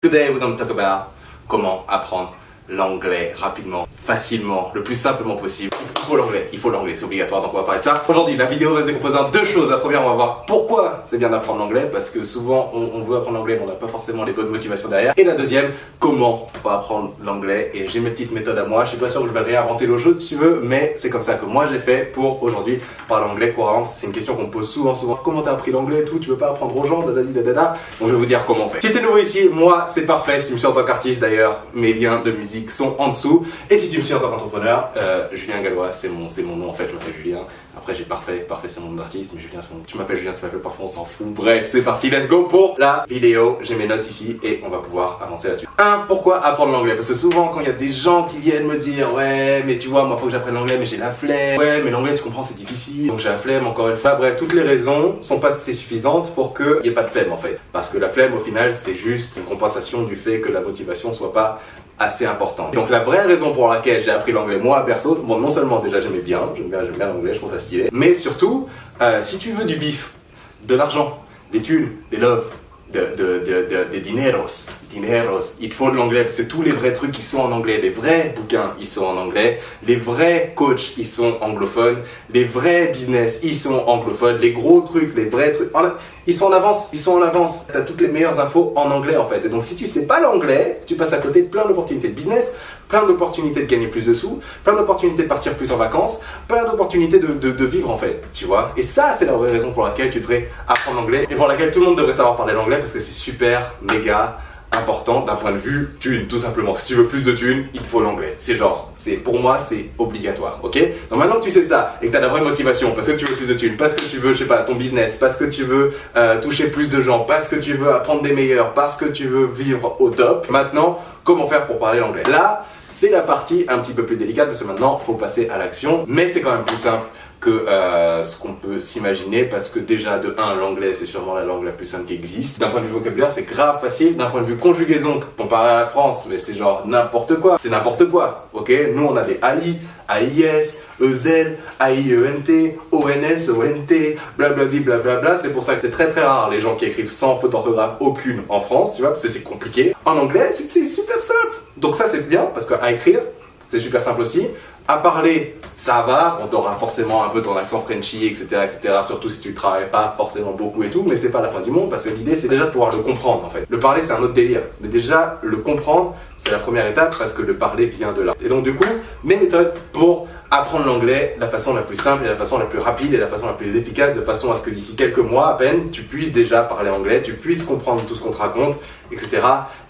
Today we're going to talk about comment apprendre l'anglais rapidement, facilement, le plus simplement possible. Il faut l'anglais, c'est obligatoire, donc on va parler de ça. Aujourd'hui, la vidéo va se décomposer en deux choses. La première, on va voir pourquoi c'est bien d'apprendre l'anglais, parce que souvent on veut apprendre l'anglais, mais on n'a pas forcément les bonnes motivations derrière. Et la deuxième, comment on va apprendre l'anglais. Et j'ai mes petites méthodes à moi. Je suis pas sûr que je vais réinventer l'eau chaude si tu veux, mais c'est comme ça que moi je l'ai fait pour aujourd'hui parler anglais couramment. C'est une question qu'on me pose souvent. Comment t'as appris l'anglais et tout? Tu veux pas apprendre aux gens? Dadadi dadada. Donc je vais vous dire comment on fait. Si t'es nouveau ici, moi c'est parfait. Si tu me suis en tant qu'artiste d'ailleurs, mes liens de musique sont en dessous. Et si tu me suis en tant qu'entrepreneur, Julien Gallois, c'est mon nom en fait, je m'appelle Julien. Après j'ai parfait c'est mon nom d'artiste, mais Julien c'est mon nom. Tu m'appelles Julien, tu m'appelles parfois, on s'en fout. Bref, c'est parti, let's go pour la vidéo. J'ai mes notes ici et on va pouvoir avancer là-dessus. Pourquoi apprendre l'anglais? Parce que souvent quand il y a des gens qui viennent me dire ouais mais tu vois moi faut que j'apprenne l'anglais mais j'ai la flemme. Ouais mais l'anglais tu comprends c'est difficile, donc j'ai la flemme encore une fois. Bref, toutes les raisons sont pas assez suffisantes pour qu'il n'y ait pas de flemme en fait. Parce que la flemme au final c'est juste une compensation du fait que la motivation soit pas assez important. Donc la vraie raison pour laquelle j'ai appris l'anglais moi perso, bon non seulement déjà j'aime bien l'anglais, je trouve ça stylé, mais surtout si tu veux du bif, de l'argent, des thunes, des loves, des dineros, il te faut de l'anglais parce que tous les vrais trucs ils sont en anglais, les vrais bouquins ils sont en anglais, les vrais coachs ils sont anglophones, les vrais business ils sont anglophones, les gros trucs, les vrais trucs, ils sont en avance, t'as toutes les meilleures infos en anglais en fait. Et donc si tu sais pas l'anglais, tu passes à côté de plein d'opportunités de business, plein d'opportunités de gagner plus de sous, plein d'opportunités de partir plus en vacances, plein d'opportunités de vivre en fait, tu vois. Et ça c'est la vraie raison pour laquelle tu devrais apprendre l'anglais et pour laquelle tout le monde devrait savoir parler l'anglais parce que c'est super, méga important d'un point de vue thune, tout simplement. Si tu veux plus de thunes, il te faut l'anglais. Pour moi, c'est obligatoire, ok? Donc maintenant que tu sais ça et que tu as la vraie motivation, parce que tu veux plus de thunes, parce que tu veux, je sais pas, ton business, parce que tu veux toucher plus de gens, parce que tu veux apprendre des meilleurs, parce que tu veux vivre au top, maintenant, comment faire pour parler l'anglais? Là, c'est la partie un petit peu plus délicate parce que maintenant, il faut passer à l'action, mais c'est quand même plus simple que ce qu'on peut s'imaginer parce que déjà de 1 l'anglais c'est sûrement la langue la plus simple qui existe. D'un point de vue vocabulaire c'est grave facile, d'un point de vue conjugaison comparé à la France mais c'est genre n'importe quoi, c'est n'importe quoi, ok? Nous on a des AI, AIS, EZ, AIENT, ONS, ONT, blablabli blablabla. C'est pour ça que c'est très rare les gens qui écrivent sans faute d'orthographe aucune en France, tu vois, parce que c'est compliqué. En anglais c'est super simple, donc ça c'est bien parce qu'à écrire c'est super simple aussi. À parler, ça va, on aura forcément un peu ton accent Frenchy, etc., surtout si tu ne travailles pas forcément beaucoup et tout, mais c'est pas la fin du monde parce que l'idée c'est déjà de pouvoir le comprendre en fait. Le parler c'est un autre délire, mais déjà le comprendre c'est la première étape parce que le parler vient de là. Et donc du coup, mes méthodes pour apprendre l'anglais, la façon la plus simple et la façon la plus rapide et la façon la plus efficace, de façon à ce que d'ici quelques mois à peine, tu puisses déjà parler anglais, tu puisses comprendre tout ce qu'on te raconte, etc.,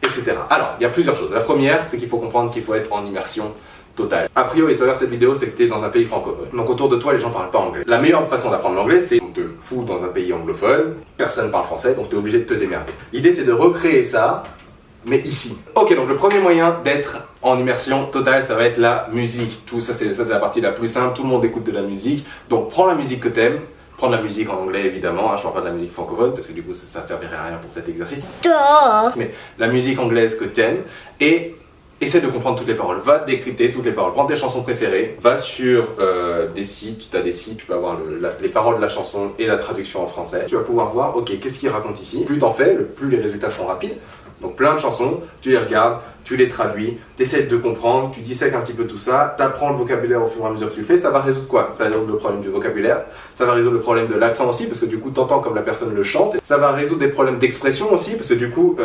etc. Alors, il y a plusieurs choses. La première, c'est qu'il faut comprendre qu'il faut être en immersion totale. A priori, ça veut dire cette vidéo, c'est que tu es dans un pays francophone. Donc autour de toi, les gens parlent pas anglais. La meilleure façon d'apprendre l'anglais, c'est on te fout dans un pays anglophone, personne parle français, donc tu es obligé de te démerder. L'idée, c'est de recréer ça, mais ici. Ok, donc le premier moyen d'être en immersion totale, ça va être la musique. Tout ça, c'est la partie la plus simple. Tout le monde écoute de la musique. Donc prends la musique que t'aimes. Prends de la musique en anglais évidemment, je parle pas de la musique francophone parce que du coup ça servirait à rien pour cet exercice. Mais la musique anglaise que t'aimes et essaie de comprendre toutes les paroles, va décrypter toutes les paroles, prends tes chansons préférées, va sur des sites, tu as des sites, tu peux avoir les paroles de la chanson et la traduction en français. Tu vas pouvoir voir, ok, qu'est-ce qu'il raconte ici. Plus t'en fais, plus les résultats seront rapides. Donc plein de chansons, tu les regardes, tu les traduis, tu essaies de comprendre, tu dissèques un petit peu tout ça, tu apprends le vocabulaire au fur et à mesure que tu le fais, ça va résoudre quoi? Ça va résoudre le problème du vocabulaire, ça va résoudre le problème de l'accent aussi, parce que du coup t'entends comme la personne le chante, ça va résoudre des problèmes d'expression aussi, parce que du coup...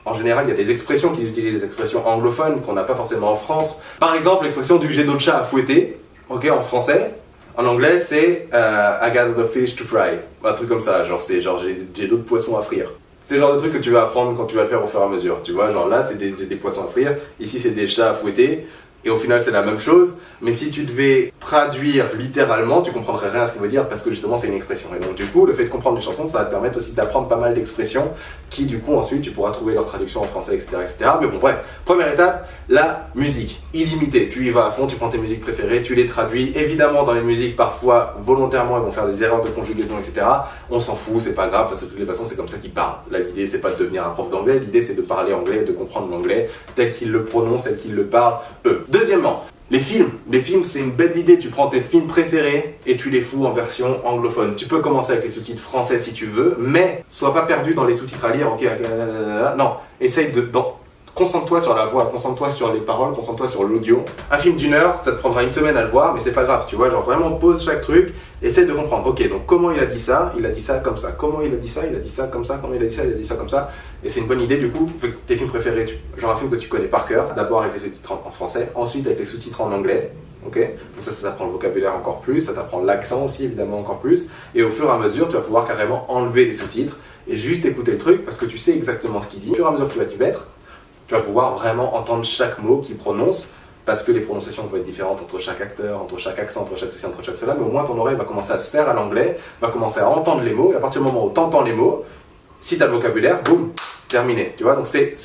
en général, il y a des expressions qu'ils utilisent, des expressions anglophones qu'on n'a pas forcément en France. Par exemple, l'expression du j'ai d'autres chats à fouetter, ok, en français. En anglais, c'est I got the fish to fry. Un truc comme ça, genre c'est genre j'ai d'autres poissons à frire. C'est le genre de truc que tu vas apprendre quand tu vas le faire au fur et à mesure. Tu vois, genre là, c'est des poissons à frire. Ici, c'est des chats à fouetter. Et au final, c'est la même chose. Mais si tu devais traduire littéralement, tu comprendrais rien à ce qu'il veut dire parce que justement, c'est une expression. Et donc, du coup, le fait de comprendre une chanson, ça va te permettre aussi d'apprendre pas mal d'expressions qui, du coup, ensuite, tu pourras trouver leur traduction en français, etc. Mais bon, bref. Première étape, la musique. Illimitée. Tu y vas à fond, tu prends tes musiques préférées, tu les traduis. Évidemment, dans les musiques, parfois, volontairement, ils vont faire des erreurs de conjugaison, etc. On s'en fout, c'est pas grave parce que de toutes les façons, c'est comme ça qu'ils parlent. Là, l'idée, c'est pas de devenir un prof d'anglais. L'idée, c'est de parler anglais, de comprendre l'anglais tel qu'ils le prononcent, tel qu'ils le parlent eux. Deuxièmement, Les films c'est une bête d'idée, tu prends tes films préférés et tu les fous en version anglophone. Tu peux commencer avec les sous-titres français si tu veux, mais sois pas perdu dans les sous-titres à lire, ok, non, essaye concentre-toi sur la voix, concentre-toi sur les paroles, concentre-toi sur l'audio. Un film d'1 heure, ça te prendra une semaine à le voir, mais c'est pas grave, tu vois, genre vraiment pose chaque truc, essaye de comprendre. Ok, donc comment il a dit ça comme ça, comment il a dit ça comme ça, comment il a dit ça comme ça. Et c'est une bonne idée du coup, tes films préférés, genre un film que tu connais par cœur, d'abord avec les sous-titres en français, ensuite avec les sous-titres en anglais. Ok, donc ça t'apprend le vocabulaire encore plus, ça t'apprend l'accent aussi évidemment encore plus, et au fur et à mesure tu vas pouvoir carrément enlever les sous-titres et juste écouter le truc parce que tu sais exactement ce qu'il dit. Au fur et à mesure que tu vas t'y mettre, tu vas pouvoir vraiment entendre chaque mot qu'il prononce parce que les prononciations vont être différentes entre chaque acteur, entre chaque accent, entre chaque ceci, entre chaque cela, mais au moins ton oreille va commencer à se faire à l'anglais, va commencer à entendre les mots, et à partir du moment où tu entends les mots, si tu as le vocabulaire, boum, terminé, tu vois. Donc c'est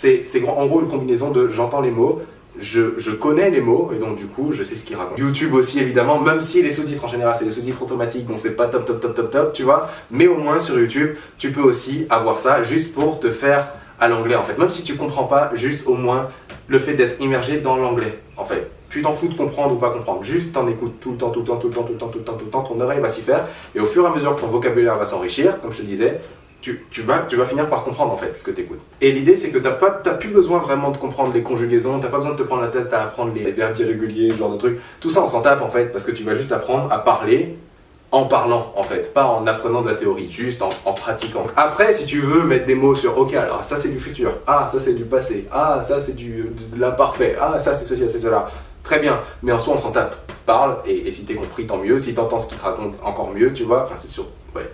en gros une combinaison de j'entends les mots, je connais les mots, et donc du coup je sais ce qu'ils racontent. YouTube aussi évidemment, même si les sous-titres en général c'est des sous-titres automatiques, donc c'est pas top, tu vois, mais au moins sur YouTube, tu peux aussi avoir ça juste pour te faire à l'anglais en fait, même si tu comprends pas, juste au moins le fait d'être immergé dans l'anglais en fait. Tu t'en fous de comprendre ou pas comprendre, juste t'en écoutes tout le temps, ton oreille va s'y faire, et au fur et à mesure que ton vocabulaire va s'enrichir, comme je te disais, tu vas finir par comprendre en fait ce que tu écoutes. Et l'idée c'est que t'as plus besoin vraiment de comprendre les conjugaisons, t'as pas besoin de te prendre la tête à apprendre les verbes irréguliers, ce genre de trucs, tout ça on s'en tape en fait, parce que tu vas juste apprendre à parler en parlant en fait, pas en apprenant de la théorie, juste en pratiquant. Après, si tu veux mettre des mots sur ok, alors ça c'est du futur, ah ça c'est du passé, ah ça c'est de l'imparfait, ah ça c'est ceci, c'est cela, très bien, mais en soi on s'en tape, parle, et si t'es compris tant mieux, si t'entends ce qu'il te raconte encore mieux, tu vois, enfin c'est sûr, ouais,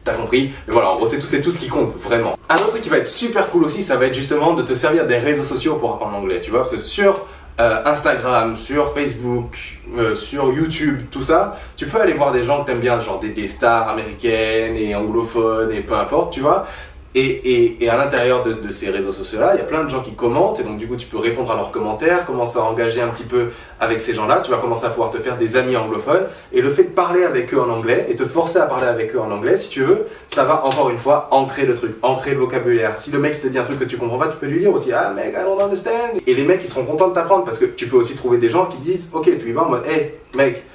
t'as compris, mais voilà, en gros c'est tout ce qui compte, vraiment. Un autre truc qui va être super cool aussi, ça va être justement de te servir des réseaux sociaux pour apprendre l'anglais, tu vois, parce que sur Instagram, sur Facebook, sur YouTube, tout ça, tu peux aller voir des gens que t'aimes bien, genre des stars américaines et anglophones et peu importe, tu vois. Et à l'intérieur de ces réseaux sociaux-là, il y a plein de gens qui commentent, et donc du coup tu peux répondre à leurs commentaires, commencer à engager un petit peu avec ces gens-là, tu vas commencer à pouvoir te faire des amis anglophones, et le fait de parler avec eux en anglais, et te forcer à parler avec eux en anglais, si tu veux, ça va encore une fois ancrer le truc, ancrer le vocabulaire. Si le mec te dit un truc que tu comprends pas, tu peux lui dire aussi « Ah mec, I don't understand !» Et les mecs ils seront contents de t'apprendre, parce que tu peux aussi trouver des gens qui disent « Ok, tu y vas en mode « Hey mec,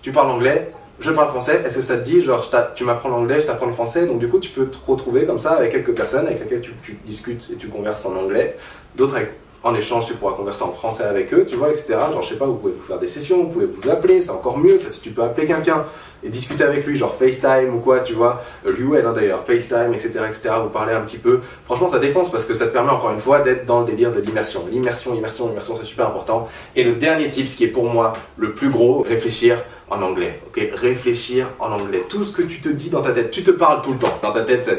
tu parles anglais ?» Je parle français, est-ce que ça te dit, genre tu m'apprends l'anglais, je t'apprends le français, donc du coup tu peux te retrouver comme ça avec quelques personnes avec lesquelles tu discutes et tu converses en anglais, d'autres en échange tu pourras converser en français avec eux, tu vois, etc. Genre je sais pas, vous pouvez vous faire des sessions, vous pouvez vous appeler, c'est encore mieux, ça si tu peux appeler quelqu'un et discuter avec lui, genre FaceTime ou quoi, tu vois, lui ou elle hein, d'ailleurs, FaceTime, etc., vous parlez un petit peu, franchement ça défonce parce que ça te permet encore une fois d'être dans le délire de l'immersion, c'est super important. Et le dernier tip, ce qui est pour moi le plus gros, réfléchir en anglais, ok, réfléchir en anglais, tout ce que tu te dis dans ta tête, tu te parles tout le temps, dans ta tête ça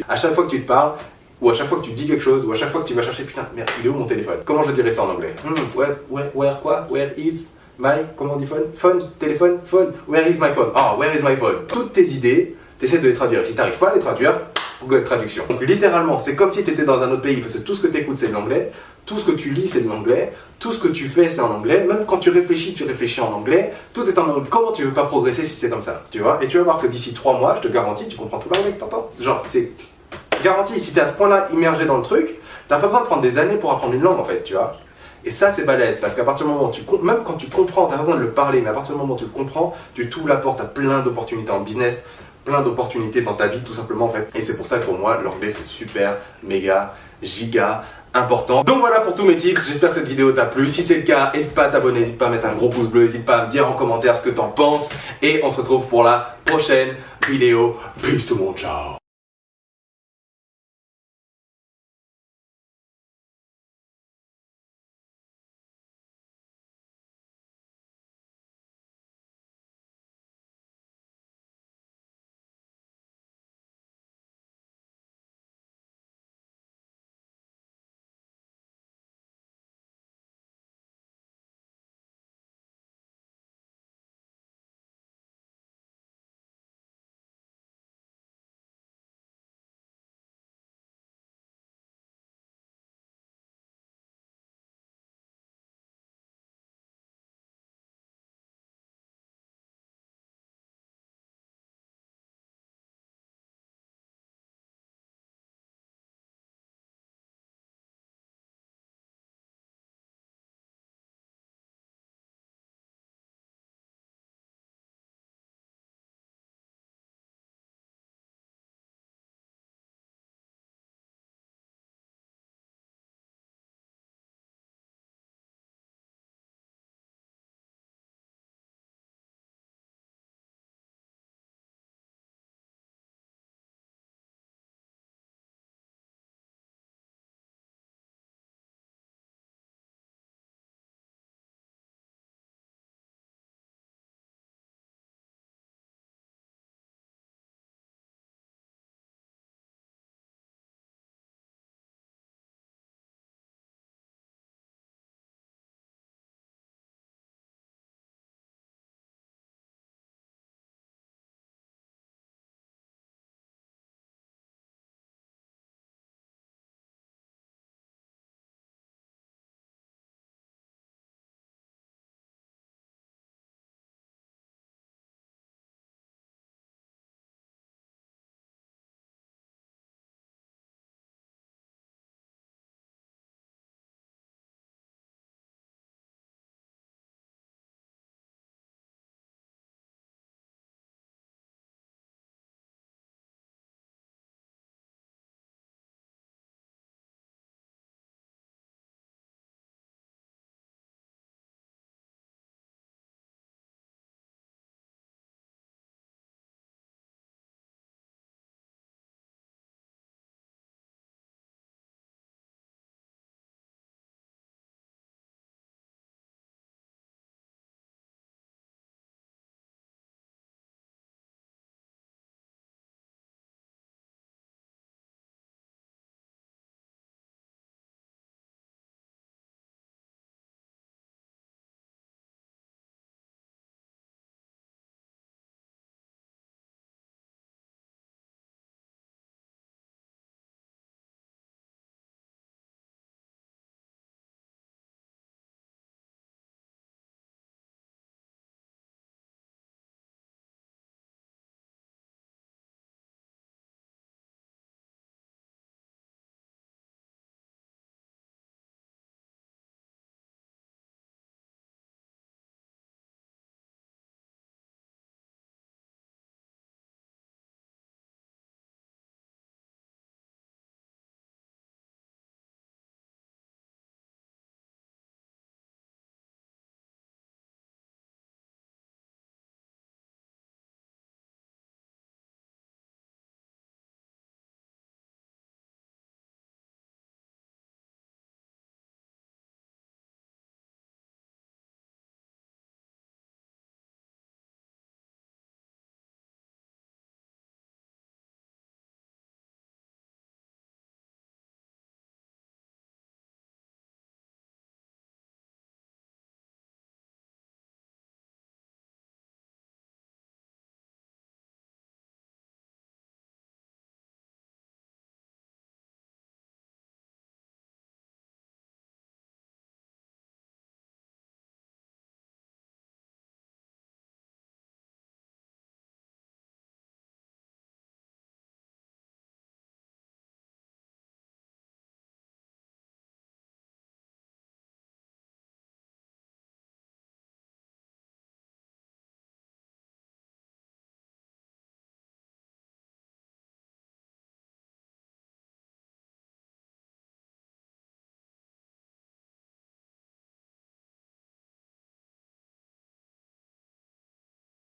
à chaque fois que tu te parles, ou à chaque fois que tu dis quelque chose, ou à chaque fois que tu vas chercher, putain, merde, il est où mon téléphone? Comment je dirais ça en anglais? Where quoi? Where is my, comment on dit phone? Phone, téléphone, phone, where is my phone? Oh, where is my phone? Toutes tes idées, t'essaies de les traduire. Si t'arrives pas à les traduire, Google Traduction. Donc littéralement, c'est comme si tu étais dans un autre pays, parce que tout ce que tu écoutes c'est de l'anglais, tout ce que tu lis c'est de l'anglais, tout ce que tu fais c'est en anglais, même quand tu réfléchis en anglais, tout est en anglais. Comment tu veux pas progresser si c'est comme ça, tu vois? Et tu vas voir que d'ici 3 mois, je te garantis, tu comprends tout l'anglais que t'entends. Genre, c'est garanti, si t'es à ce point-là immergé dans le truc, t'as pas besoin de prendre des années pour apprendre une langue en fait, tu vois? Et ça c'est balèze, parce qu'à partir du moment où même quand tu comprends, t'as pas besoin de le parler, mais à partir du moment où tu le comprends, tu t'ouvres la porte à plein d'opportunités en business, plein d'opportunités dans ta vie tout simplement en fait. Et c'est pour ça que pour moi l'anglais c'est super, méga, giga important. Donc voilà pour tous mes tips, j'espère que cette vidéo t'a plu. Si c'est le cas, n'hésite pas à t'abonner, n'hésite pas à mettre un gros pouce bleu, n'hésite pas à me dire en commentaire ce que t'en penses. Et on se retrouve pour la prochaine vidéo. Peace tout le monde, ciao.